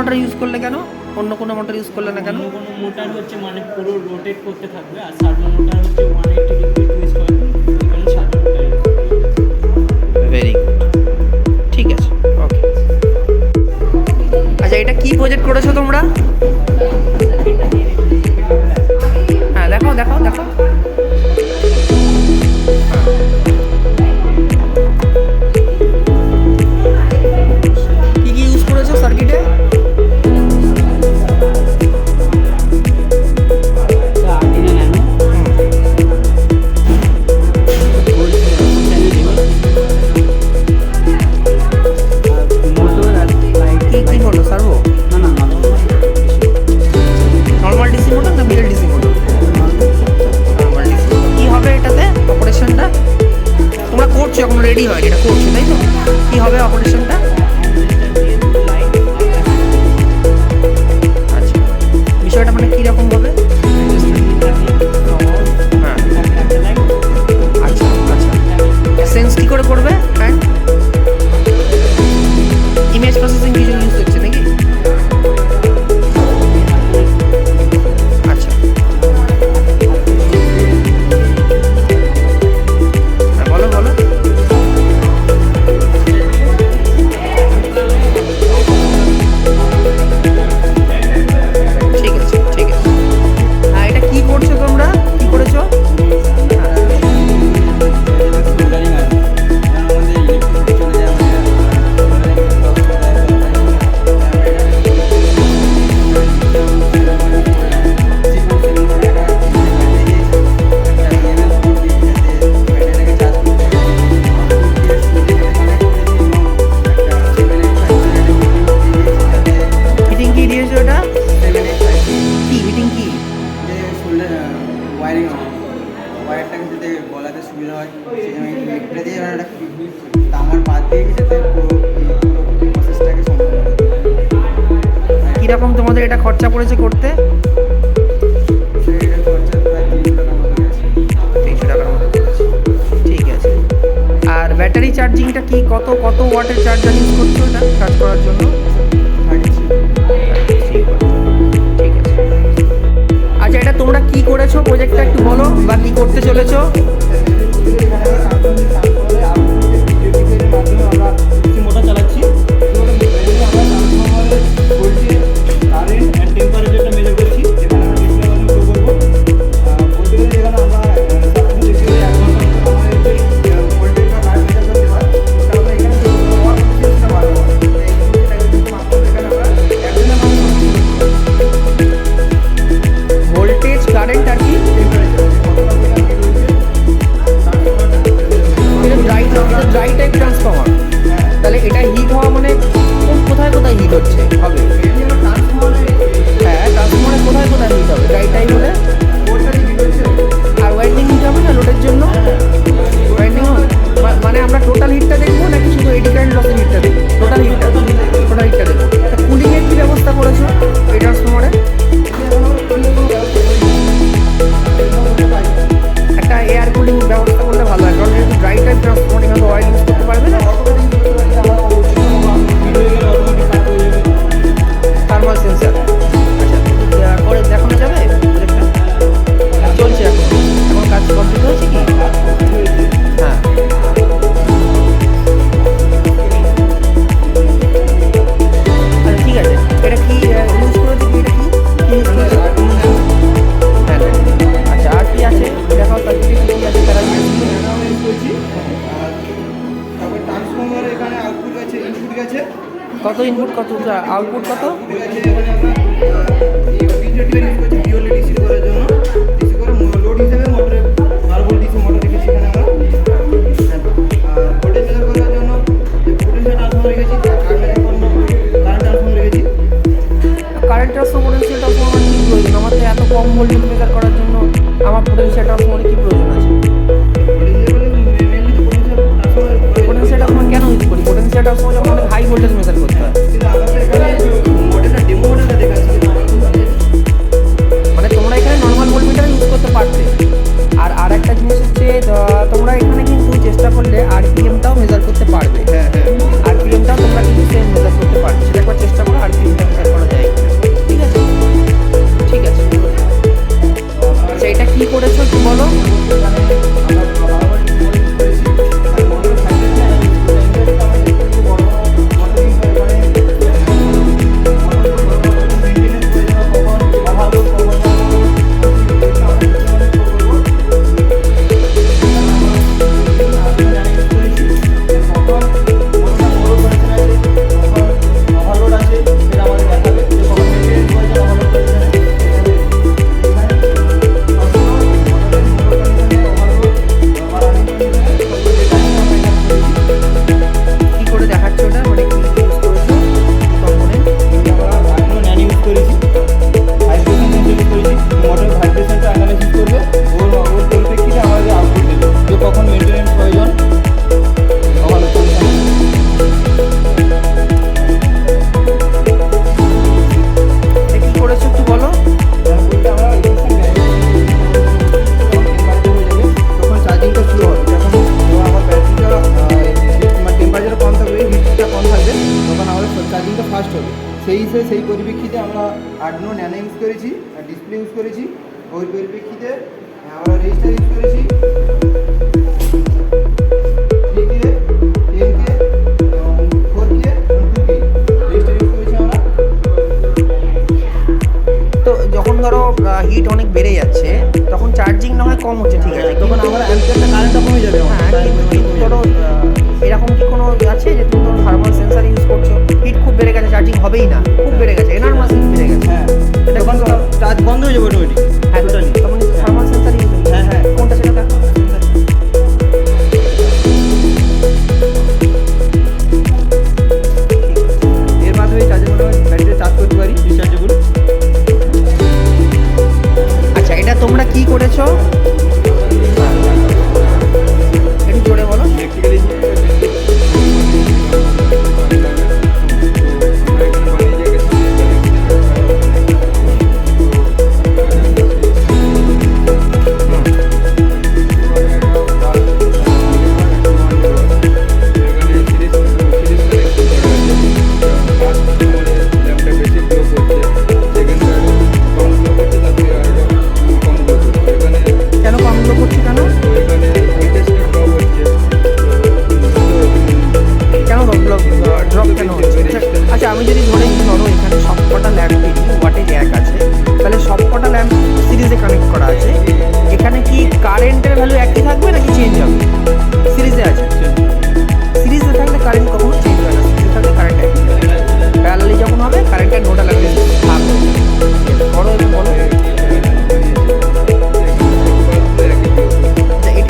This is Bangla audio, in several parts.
মোটর ইউজ করলে কেন? অন্য কোনো মোটর ইউজ করলে না কেন? অন্য কোনো মোটর হচ্ছে মানে পুরো রোটেট করতে থাকবে, আর সার্ভো মোটর হচ্ছে 180 ডিগ্রি টুইস্ট হবে, এখানে সার্ভো মোটর। ভেরি গুড, ঠিক আছে, ওকে। আচ্ছা, এটা কি প্রজেক্ট করেছো তোমরা? হ্যাঁ, দেখাও দেখাও দেখাও। কি কি ইউজ করেছো সার্কিটে? কি হলো সার্ভো? নর্মাল ডিসি মোটর না BL DC motor? Normal DC. কি হবে এটাতে অপারেশনটা? তোমরা করছো, এখন রেডি হয়, এটা করছো তাই তো? কি হবে অপারেশনটা? আচ্ছা, বিষয়টা মানে কীরকম হবে? হ্যাঁ, আচ্ছা আচ্ছা। সেন্স কী করে করবে? হ্যাঁ, ইমেজ প্রসেসিং কিছু ইউজ করছে নাকি? আচ্ছা, হ্যাঁ বলো বলো। ঠিক আছে ঠিক আছে। আর এটা কি করছো তোমরা? কি করেছো? ফিটিং কি দিয়েছো? এটা কি ফিটিং কি? ওয়ারিং ওয়্যারটাকে যাতে গলাতে সুবিধা হয় সেই জন্য এটা দিয়ে একটা তামার বাদ দিয়ে যাতে পুরো প্রসেসটাকে সম্পূর্ণ করতে হয়। কীরকম তোমাদের এটা খরচা পড়েছে করতে? সেটার খরচা প্রায় 300 টাকার মতো গেছে। 300 টাকার মতো পড়েছে, ঠিক আছে। আর ব্যাটারি চার্জিংটা কি, কত কত ওয়াটের চার্জার ইউজ করছো এটা চার্জ করার জন্য? 33 ঠিক আছে। আচ্ছা, এটা তোমরা কি করেছো প্রজেক্টটা একটু বলো, বা কি করতে চলেছো? মোটর চালাচ্ছি, কারেন্ট অ্যান্ড টেম্পারেচারটা মেজার করছি। এখানে আমরা ডিসপ্লে ভ্যালু শো করবো। বলতে গেলে এখানে আমরা ভোল্টেজ, কারেন্ট আর কি? Dry type transformer. তাহলে এটা হিট হওয়া মানে কোথায় কোথায় হিট হচ্ছে হবে? হ্যাঁ, ট্রান্সফর্মারে কোথায় কোথায় হিট হবে ড্রাই টাইপ হলে? আর ওয়াইন্ডিং হিট হবে না লোডের জন্য? ওয়াইন্ডিং মানে আমরা টোটাল হিটটা দেখবো নাকি শুধু এডি কারেন্ট লসের হিটটা দেখবো? টোটাল হিটটা দেখবো। কুলিংয়ের কি ব্যবস্থা করেছো এই ট্রান্সফর্মারে? একটা এয়ার কুলিং ব্যবস্থা করলে ভালো হয়, কারণ যেহেতু ড্রাই টাইপ ট্রান্সফর্মার এখানে অয়েল ইউজ করতে পারবে না। থার্মাল সেন্সার, আচ্ছা করে দেখানো যাবে প্রজেক্টটা? চলছে এখন কাজ কমপ্লিট হয়েছে কি? হ্যাঁ, আচ্ছা ঠিক আছে। এটা কি ইউজ করেছে? কি এটা কি ইউজ করেছে? হ্যাঁ, আচ্ছা আর কি আছে দেখাও, তার কি কি আছে তারা ইউজ করছি। তারপর ট্রান্সফর্মার এখানে আউটপুট গেছে, ইনপুট গেছে। কত ইনপুট, কত আউটপুট, কত? এখানে আমরা বিজেটি ইউজ করছি পিওরলি ডিসি করার জন্য। ডিসি করে লোড হিসেবে মোটরে 12 ভোল্ট ডিসি মোটর রেখেছি এখানে আমরা। আর ভোল্টেজ মেজার করার জন্য যে পোটেনশিয়াল ট্রান্সফর্মার রেখেছি, কারেন্ট ট্রান্সফর্মার রেখেছি। কারেন্ট ট্রান্সফর্মার, পোটেনশিয়াল ট্রান্সফর্মার কি প্রয়োজন? আমার তো এত কম ভোল্টেজ মেজার করার জন্য আমার পোটেনশিয়াল ট্রান্সফর্মারে কি প্রয়োজন আছে? পোটেনশিয়াল ট্রান্সফর্মার কেন ইউজ করি? পোটেনশিয়াল ট্রান্সফর্মার যখন অনেক হাই ভোল্টেজ মেজার করতে হয়। কিন্তু আমাদের এখানে মডেলটা ডেমো মডেলটা দেখাচ্ছি। মানে তোমরা এখানে নর্মাল ভোল্টমিটার ইউজ করতে পারতে। আর একটা জিনিস হচ্ছে, তোমরা এখানে কিন্তু চেষ্টা করলে আরপিএমটাও মেজার করতে পারবে। হ্যাঁ হ্যাঁ। আরপিএমটাও তোমরা কিন্তু সেম মেজার করতে পারবে, সেটা একবার চেষ্টা করো আরপিএমটা মেজার করার সেই হিসেবে সেই পরিপ্রেক্ষিতে আমরা আর্ডিনো ন্যানো ইউজ করেছি আর ডিসপ্লে ইউজ করেছি। ওই পরিপ্রেক্ষিতে আমরা রেজিস্টার ইউজ করেছি 3K, 10K এবং 4K এবং 2K রেজিস্টার ইউজ করেছি আমরা। তো যখন ধরো হিট অনেক বেড়ে যাচ্ছে তখন চার্জিং না হয় কম হচ্ছে, ঠিক আছে, তখন আমরা অ্যাম্পিয়ারটা কারেন্টটা কমে যাবে আমার। হ্যাঁ, কিন্তু ধরো এরকম কি কোনো আছে যে তুমি ধরো থার্মাল সেন্সার ইউজ করছো, হিট খুব বেড়ে গেছে, চার্জিং হবেই না, খুব বেড়ে গেছে, এনার্মাস হিট বেড়ে গেছে, হ্যাঁ, এটা তখন কিন্তু চার্জ বন্ধ হয়ে যাবে অটোমেটিক। হ্যাঁ, তখন থার্মাল সেন্সার ইউজ করছো। হ্যাঁ, হ্যাঁ। কোনটা সেটা দেখো। এর মাধ্যমে চার্জের মাধ্যমে ব্যাটারিটা চার্জ করতে পারি রিচার্জেবল। আচ্ছা, এটা তোমরা কি করেছো একটু জোরে বলো। কেন কম গ্লো করছে, কেন ড্রপ কেন হচ্ছে? আচ্ছা, আমি যদি ধরে নিই, ধরো এখানে সবকটা ল্যাম্পেরই ওয়াটেজ এক আছে, তাহলে সবকটা ল্যাম্প সিরিজে কানেক্ট করা আছে, এখানে কি কারেন্টের ভ্যালু একই থাকবে নাকি চেঞ্জ হবে? সিরিজে আছে, সিরিজে থাকলে কারেন্ট কখনো চেঞ্জ হয় না, সিরিজে থাকলে কারেন্ট একই থাকে। প্যারালালি যখন হবে কারেন্টের নোডাল অ্যানালিসিস থাকবে। বড় এবং বড়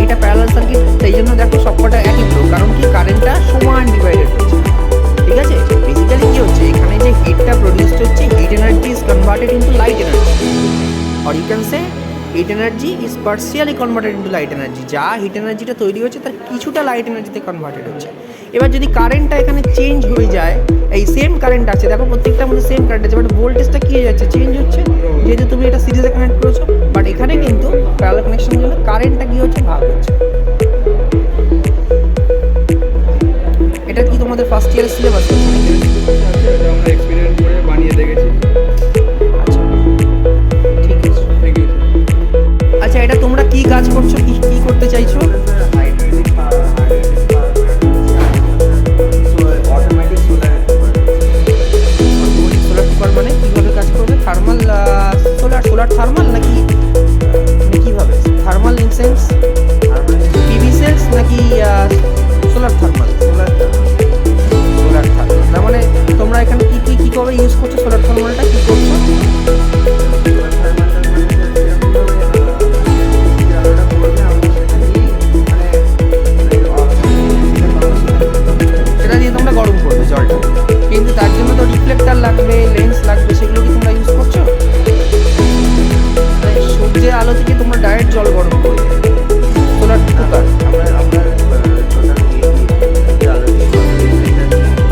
এটা প্যারালাল সার্কিট, সেই জন্য দেখো সবকটা একই ফ্লো, কারণ কি কারেন্টটা সমান ডিভাইডেড হচ্ছে, ঠিক আছে। বেসিক্যালি কি হচ্ছে, এখানে যে হিটটা প্রডিউসড হচ্ছে, heat energy is converted into light energy, or you can say heat energy is partially converted into light energy. যা হিট এনার্জিটা তৈরি হচ্ছে তার কিছুটা লাইট এনার্জিতে কনভার্টেড হচ্ছে। এবার যদি কারেন্টটা এখানে চেঞ্জ হয়ে যায়, এই সেম কারেন্ট আছে, দেখো প্রত্যেকটার মধ্যে সেম কারেন্ট আছে, বাট ভোল্টেজটা কী হয়ে যাচ্ছে, চেঞ্জ হচ্ছে, যেহেতু তুমি এটা সিরিজে কানেক্ট করেছো। বাট এখানে কিন্তু প্যারালাল কানেকশনের জন্য কারেন্টটা কী হচ্ছে, ভাগ হচ্ছে। এটা কি তোমাদের ফার্স্ট ইয়ারের সিলেবাস? আমরা এক্সপেরিমেন্ট করে বানিয়ে দেখেছি। আচ্ছা, ঠিক আছে। আচ্ছা, এটা তোমরা কি কাজ করছো, কি কি করতে চাইছো? সোলার কুকার মানে কীভাবে কাজ করবে? থার্মাল সোলার থার্মাল নাকি কীভাবে? Thermal in sense PV cells নাকি সোলার থার্মাল? সোলার থার্মাল তার মানে তোমরা এখানে কি কবে ইউজ করছো? সোলার থার্মালটা কী করছো? সেটা দিয়ে তোমরা গরম করবে জলটা, কিন্তু তার জন্য তো রিফ্লেক্টার লাগবে, লেন্স লাগবে, সেগুলো কি তোমরা ইউজ করছো? সূর্যের আলো থেকে তোমরা ডাইরেক্ট জল গরম করবে সোলার কুকার।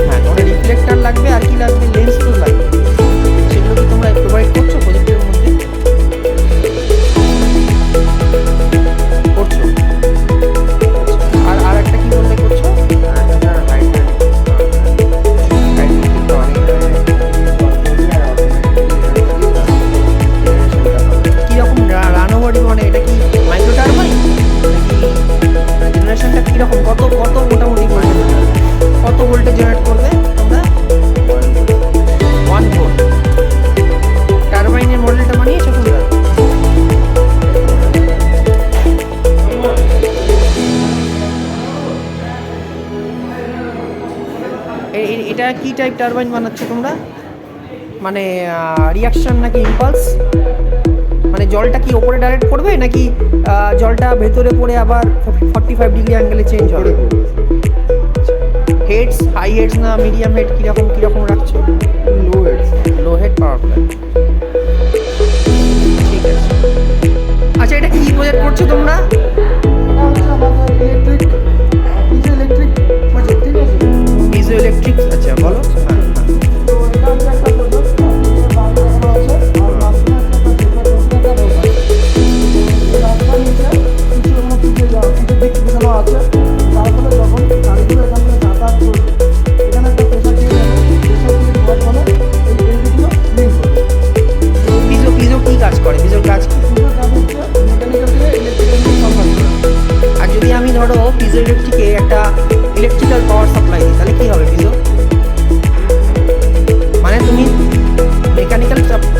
হ্যাঁ, তোমরা রিফ্লেক্টার লাগবে, আর কি লাগবে, লেন্স তো লাগবে, সেগুলো কি তোমরা প্রোভাইড করছো প্রজেক্টের মধ্যে? করছো। আর একটা কি বললে করছো? কিরকম রানোভারি, মানে এটা কি মাইক্রো টারবাইন নাকি জেনারেশনটা কিরকম, কত মোটামুটি কত ভোল্টে জেনারেট করবে তোমরা? 1 ভোল্ট। টারবাইনের মডেলটা বানিয়েছো তোমরা? এটা কি টাইপ টারবাইন বানাচ্ছো তোমরা? মানে রিয়াকশন নাকি ইম্পালস? মানে জলটা কি ওপরে ডাইরেক্ট পড়বে নাকি জলটা ভেতরে পড়ে আবার 45 ডিগ্রি অ্যাঙ্গেলে চেঞ্জ হবে? হেডস হাই হেডস না মিডিয়াম হেড, কীরকম রাখছো? লো হেড পাওয়ার প্ল্যান্ট, ঠিক আছে। আচ্ছা, এটা কি প্রজেক্ট করছো তোমরা? পিজো ইলেকট্রিক। আচ্ছা, বলো। হ্যাঁ, এখানে একটা প্রেশার দিয়ে এখানে একটা প্রেশার দিয়ে দেওয়ার ফলে এই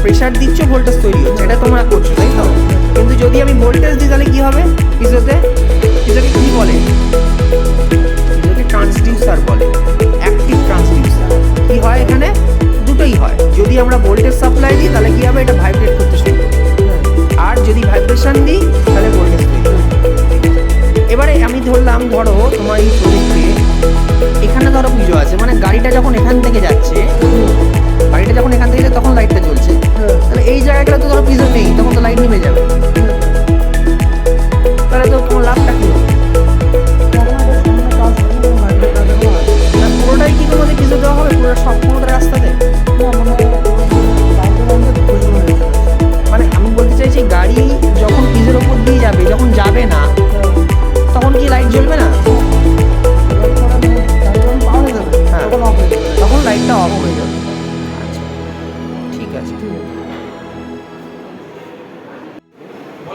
প্রেশার দিচ্ছ ভোল্টেজ তৈরি হচ্ছে, এটা তোমরা করছো তাই তো? কিন্তু যদি আমি ভোল্টেজ দিই তাহলে কি হবে? পিজোতে পিজোকে কি বলে? পিজোকে ট্রান্সডিউসার বলে, অ্যাক্টিভ ট্রান্সডিউসার। কি হয় এখানে? দুটোই হয়। যদি আমরা ভোল্টেজ সাপ্লাই দিই তাহলে কি হবে? এটা ভাইব্রেট করতে শুরু করবে, আর যদি ভাইব্রেশন দিই তাহলে ভোল্টেজ তৈরি হবে। এবারে আমি ধরলাম, ধরো তোমার এই প্রজেক্টে এখানে ধরো পিজো আছে, মানে গাড়িটা যখন এখান থেকে যাচ্ছে, গাড়িটা যখন এখান থেকে যাচ্ছে তখন লাইটটা জ্বলছে, তাহলে এই জায়গাটা তো ধরো পিজো নেই, তখন তো লাইট নেমে যাবে, তাহলে তো তোমার লাভটা কি হবে? না, পুরোটাই কি তোমাদের পিজো দেওয়া হবে? পুরোটা রাস্তাতে? মানে আমি বলতে চাইছি, গাড়ি যখন পিজের ওপর দিয়ে যাবে, যখন যাবে না তখন কি লাইট জ্বলবে না? হ্যাঁ, তখন লাইটটা অফ হয়ে যাবে। আচ্ছা, ঠিক আছে।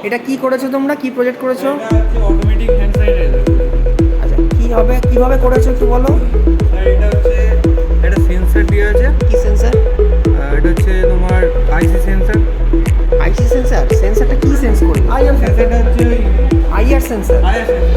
এটা কি করেছো তোমরা? কি প্রজেক্ট করেছো? Automatic hand sanitiser. আচ্ছা, কি হবে, কিভাবে করেছো একটু বলো। এটা হচ্ছে একটা সেন্সর দেওয়া আছে। কি সেন্সর? এটা হচ্ছে তোমার আইসি সেন্সর। আইসি সেন্সর? সেন্সরটা কি সেন্স করবে? সেন্সরটা হচ্ছে আইআর সেন্সর। IR sensor.